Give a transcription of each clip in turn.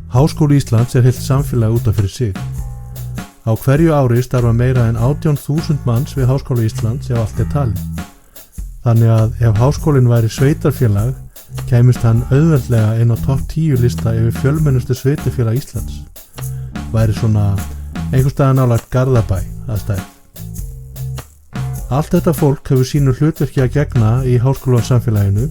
Háskóli Íslands heilt samfélag út af fyrir sig. Á hverju ári starfa meira en 18.000 manns við Háskóla Íslands ef allt talið. Þannig að ef háskólinn væri sveitarfélag, kæmist hann auðveldlega inn á topp 10 lista yfir fjölmennustu sveitarfélag Íslands. Væri svona einhvers staðar nálægt Garðabæ að stærð. Allt þetta fólk hefur sínu hlutverki að gegna í háskólasamfélaginu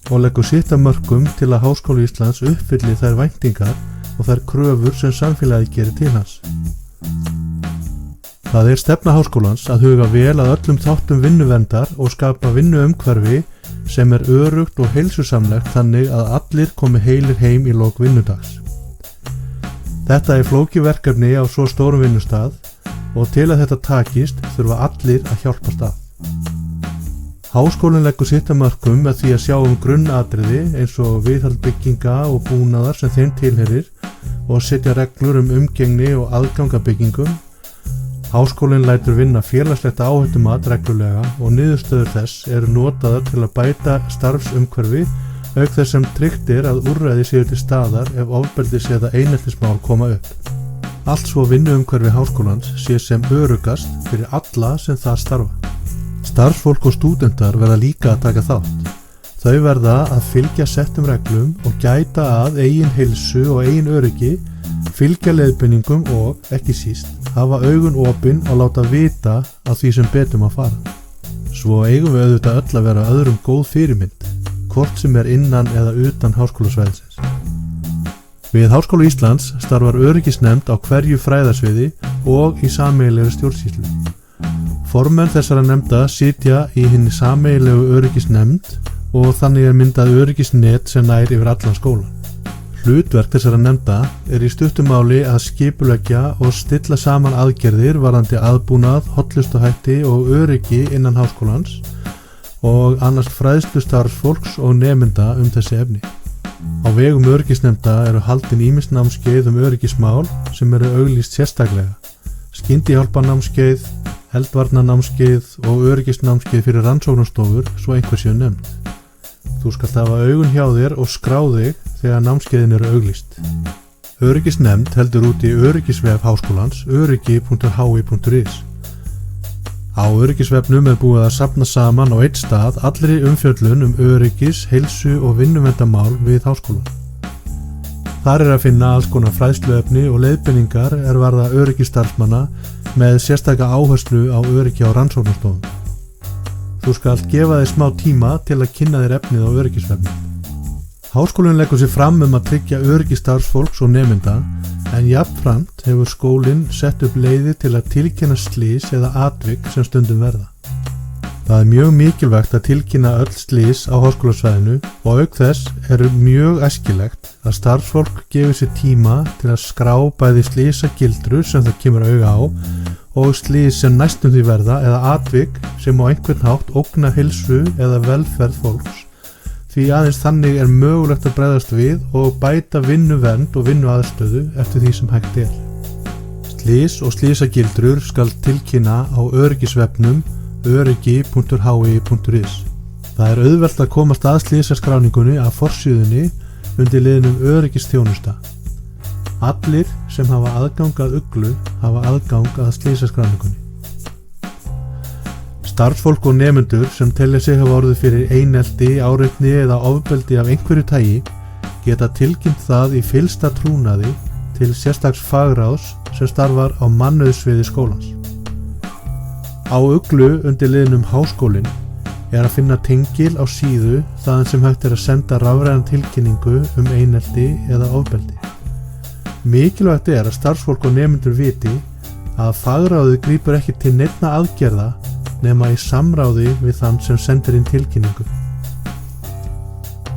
og leggur sitt af mörkum til að Háskóli Íslands uppfylli þær væntingar og þær kröfur sem samfélagið gerir til hans. Það stefna háskólans að huga vel að öllum þáttum vinnuverndar og skapa vinnuumhverfi sem örugt og heilsusamlegt þannig að allir komi heilir heim í lok vinnudags. Þetta flókið verkefni á svo stórum vinnustað og til að þetta takist þurfa allir að hjálpast að. Háskólinn leggur sitt af mörkum með því að sjá grunnatriði eins og viðhald bygginga og búnaðar sem þeim tilheyrir og setja reglur umgengni og aðgang að byggingum. Háskólinn lætur vinna félagslegt áhættumat reglulega og niðurstöður þess notaðar til að bæta starfsumhverfi auk þess sem tryggt að úrræði séu til staðar ef ofbeldis eða eineltismál koma upp. Allt svo vinnuumhverfi háskólans sé sem öruggast fyrir alla sem þar starfa. Starfsfólk og stúdentar verða líka að taka þátt. Þau verða að fylgja settum reglum og gæta að eigin heilsu og eigin öryggi, fylgja leiðbeiningum og, ekki síst, hafa augun opin og láta vita af því sem betur má fara. Svo eigum við auðvitað öll að vera öðrum góð fyrirmynd, hvort sem innan eða utan háskólasvæðisins. Við Háskóla Íslands starfar öryggisnefnd á hverju fræðasviði og í sameiginlegri stjórnsýslu. Formenn þessara nefnda sitja í hinni sameiginlegu öryggisnefnd og þannig myndað öryggisnet sem nær yfir allan skólan. Hlutverk þessara nefnda í stuttumáli að skipuleggja og stilla saman aðgerðir varðandi aðbúnað, hollustuhætti og öryggi innan háskólans og annars fræðslu starfsfólks og nemenda þessi efni. Á vegum öryggisnefnda haldin ýmis námskeið öryggismál sem auglýst sérstaklega. Skyndihjálparnámskeið, eldvarnanámskeið og öryggisnámskeið fyrir rannsóknarstofur svo einhver séu nefnd. Þú skalt hafa augun hjá þér og skrá þig þegar námskeiðin auglýst. Öryggisnefnd heldur út í öryggisvef háskólans öryggi.hi.is. Á öryggisvefnum búið að safna saman á einn stað allri umfjöllun öryggis, heilsu og vinnuverndarmál við háskólan. Þar að finna alls konar fræðsluefni og leiðbeiningar varða öryggisstarfsmanna með sérstaka áherslu á öryggi á rannsóknarstofum. Þú skalt gefa þér smá tíma til að kynna þér efnið á öryggisvefnum. Háskólinn leggur sig fram að tryggja öryggi starfsfólks og nemenda en jafnframt hefur skólinn sett upp leiðir til að tilkynna slys eða atvik sem stundum verða. Það mjög mikilvægt að tilkynna öll slys á háskólasvæðinu og auk þess mjög æskilegt að starfsfólk gefi sér tíma til að skrá bæði slysagildrur sem það kemur auga á og slys sem næstum því verða eða atvik sem á einhvern hátt ógna heilsu eða velferð fólks. Því aðeins þannig mögulegt að bregðast við og bæta vinnuvernd og vinnuaðstöðu eftir því sem hægt Slys og slysagildrur skal tilkynna á öryggisvefnum öryggi.hi.is. Það auðvelt að komast að slysaskráningunni af forsíðunni undir liðnum öryggisþjónusta. Allir sem hafa aðgang að uglu hafa aðgang að slysaskráningunni. Starfsfólk og nemendur sem telja sig hafa orðið fyrir einelti, áreitni eða ofbeldi af einhverju tagi geta tilkynnt það í fyllsta trúnaði til sérstaks fagráðs sem starfar á mannauðssviði skólans. Á uglu undir liðnum háskólinn að finna tengil á síðu þaðan sem hægt að senda rafræna tilkynningu einelti eða ofbeldi. Mikilvægt að starfsfólk og nemendur viti að fagráðið grípur ekki til neinna aðgerða nema í samráði við þann sem sendir inn tilkynningu.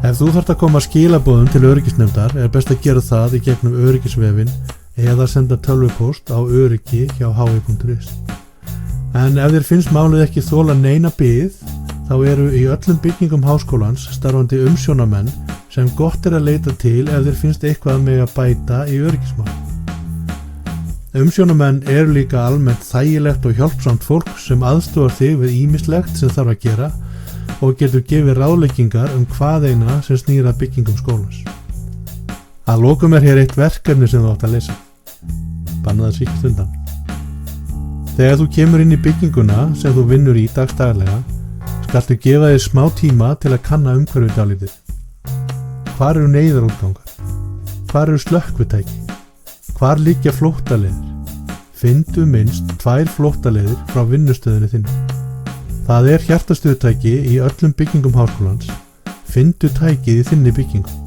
Ef þú þarft að koma skilaboðum til öryggisnefndar best að gera það í gegnum öryggisvefinn eða senda tölvupóst á öryggi@hi.is. En ef þér finnst málið ekki þola neina bið, þá í öllum byggingum háskólans starfandi umsjónarmenn sem gott að leita til ef þér finnst eitthvað með að bæta í öryggismál. Umsjónarmenn líka almennt þægilegt og hjálpsamt fólk sem aðstofar þig við ýmislegt sem þarf að gera og getur gefið ráðleggingar hvað eina sem snýr að byggingum skólans. Að lokum er hér eitt verkefni sem þú átt að leysa. Bannaði svíkist undan. Þegar þú kemur inn í bygginguna sem þú vinnur í dagstaglega, skaltu gefa þér smá tíma til að kanna umhverfið dálítið. Hvar eru neyðarútgangar? Hvar eru slökkvitæki? Hvar liggja flóttaleiðir? Finndu minnst 2 flóttaleiðir frá vinnustöðinni þinni. Það er hjartastöðutæki í öllum byggingum háskólans. Finndu tækið í þinni byggingu.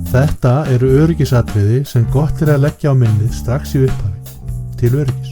Þetta eru öryggisatriði sem gott er að leggja á minnið strax í upphafi, til öryggis.